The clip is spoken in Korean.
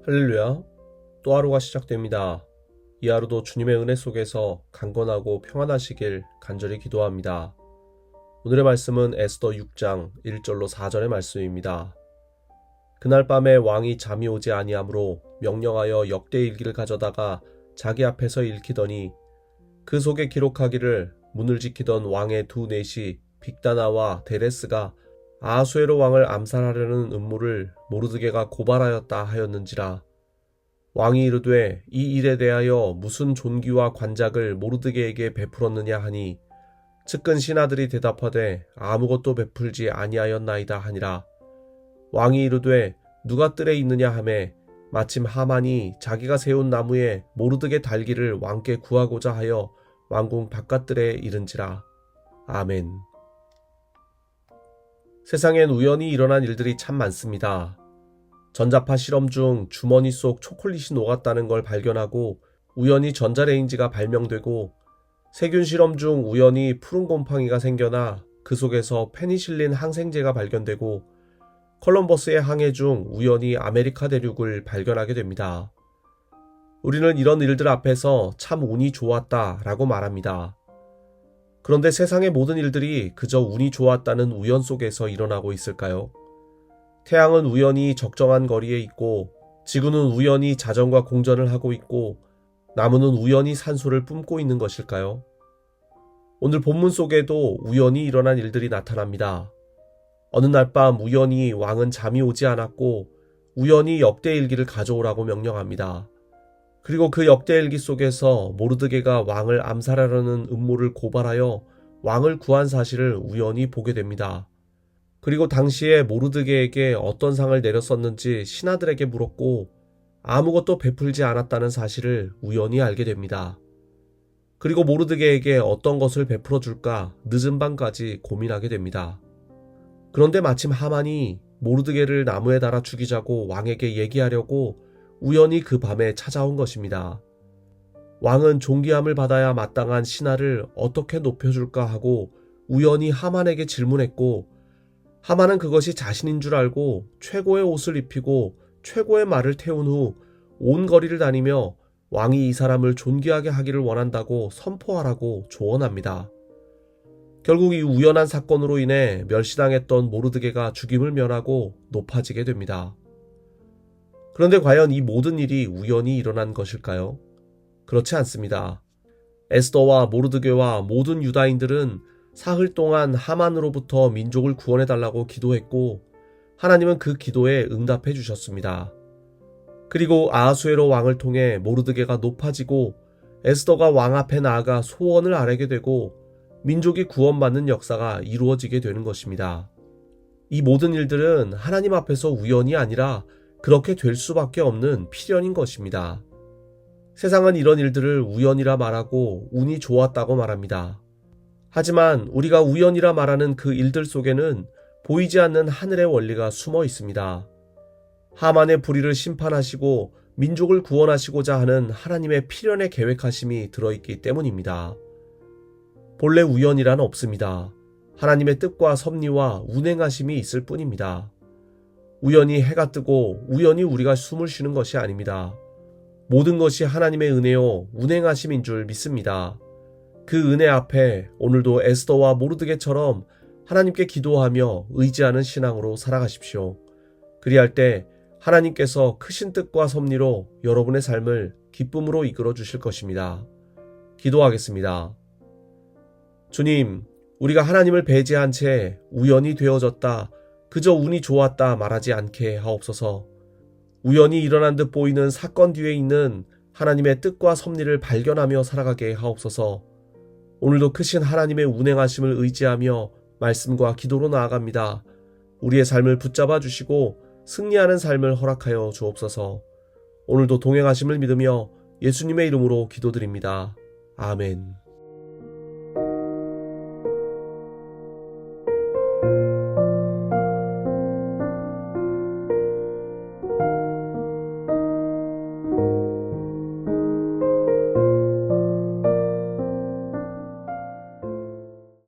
할렐루야. 또 하루가 시작됩니다. 이 하루도 주님의 은혜 속에서 강건하고 평안하시길 간절히 기도합니다. 오늘의 말씀은 에스더 6장 1절로 4절의 말씀입니다. 그날 밤에 왕이 잠이 오지 아니하므로 명령하여 역대일기를 가져다가 자기 앞에서 읽히더니 그 속에 기록하기를 문을 지키던 왕의 두 넷이 빅다나와 데레스가 아하수에로 왕을 암살하려는 음모를 모르드게가 고발하였다 하였는지라. 왕이 이르되 이 일에 대하여 무슨 존귀와 관작을 모르드게에게 베풀었느냐 하니 측근 신하들이 대답하되 아무것도 베풀지 아니하였나이다 하니라. 왕이 이르되 누가 뜰에 있느냐 하매 마침 하만이 자기가 세운 나무에 모르드게 달기를 왕께 구하고자 하여 왕궁 바깥들에 이른지라. 아멘. 세상엔 우연히 일어난 일들이 참 많습니다. 전자파 실험 중 주머니 속 초콜릿이 녹았다는 걸 발견하고 우연히 전자레인지가 발명되고 세균 실험 중 우연히 푸른 곰팡이가 생겨나 그 속에서 페니실린 항생제가 발견되고 컬럼버스의 항해 중 우연히 아메리카 대륙을 발견하게 됩니다. 우리는 이런 일들 앞에서 참 운이 좋았다라고 말합니다. 그런데 세상의 모든 일들이 그저 운이 좋았다는 우연 속에서 일어나고 있을까요? 태양은 우연히 적정한 거리에 있고 지구는 우연히 자전과 공전을 하고 있고 나무는 우연히 산소를 뿜고 있는 것일까요? 오늘 본문 속에도 우연히 일어난 일들이 나타납니다. 어느 날 밤 우연히 왕은 잠이 오지 않았고 우연히 역대일기를 가져오라고 명령합니다. 그리고 그 역대일기 속에서 모르드게가 왕을 암살하려는 음모를 고발하여 왕을 구한 사실을 우연히 보게 됩니다. 그리고 당시에 모르드게에게 어떤 상을 내렸었는지 신하들에게 물었고 아무것도 베풀지 않았다는 사실을 우연히 알게 됩니다. 그리고 모르드게에게 어떤 것을 베풀어 줄까 늦은 밤까지 고민하게 됩니다. 그런데 마침 하만이 모르드게를 나무에 달아 죽이자고 왕에게 얘기하려고 우연히 그 밤에 찾아온 것입니다. 왕은 존귀함을 받아야 마땅한 신하를 어떻게 높여줄까 하고 우연히 하만에게 질문했고 하만은 그것이 자신인 줄 알고 최고의 옷을 입히고 최고의 말을 태운 후 온 거리를 다니며 왕이 이 사람을 존귀하게 하기를 원한다고 선포하라고 조언합니다. 결국 이 우연한 사건으로 인해 멸시당했던 모르드게가 죽임을 면하고 높아지게 됩니다. 그런데 과연 이 모든 일이 우연히 일어난 것일까요? 그렇지 않습니다. 에스더와 모르드게와 모든 유다인들은 사흘 동안 하만으로부터 민족을 구원해달라고 기도했고 하나님은 그 기도에 응답해 주셨습니다. 그리고 아하수에로 왕을 통해 모르드게가 높아지고 에스더가 왕 앞에 나아가 소원을 아뢰게 되고 민족이 구원받는 역사가 이루어지게 되는 것입니다. 이 모든 일들은 하나님 앞에서 우연이 아니라 그렇게 될 수밖에 없는 필연인 것입니다. 세상은 이런 일들을 우연이라 말하고 운이 좋았다고 말합니다. 하지만 우리가 우연이라 말하는 그 일들 속에는 보이지 않는 하늘의 원리가 숨어 있습니다. 하만의 불의를 심판하시고 민족을 구원하시고자 하는 하나님의 필연의 계획하심이 들어있기 때문입니다. 본래 우연이란 없습니다. 하나님의 뜻과 섭리와 운행하심이 있을 뿐입니다. 우연히 해가 뜨고 우연히 우리가 숨을 쉬는 것이 아닙니다. 모든 것이 하나님의 은혜요 운행하심인 줄 믿습니다. 그 은혜 앞에 오늘도 에스더와 모르드게처럼 하나님께 기도하며 의지하는 신앙으로 살아가십시오. 그리할 때 하나님께서 크신 뜻과 섭리로 여러분의 삶을 기쁨으로 이끌어 주실 것입니다. 기도하겠습니다. 주님, 우리가 하나님을 배제한 채 우연히 되어졌다, 그저 운이 좋았다 말하지 않게 하옵소서. 우연히 일어난 듯 보이는 사건 뒤에 있는 하나님의 뜻과 섭리를 발견하며 살아가게 하옵소서. 오늘도 크신 하나님의 운행하심을 의지하며 말씀과 기도로 나아갑니다. 우리의 삶을 붙잡아 주시고 승리하는 삶을 허락하여 주옵소서. 오늘도 동행하심을 믿으며 예수님의 이름으로 기도드립니다. 아멘.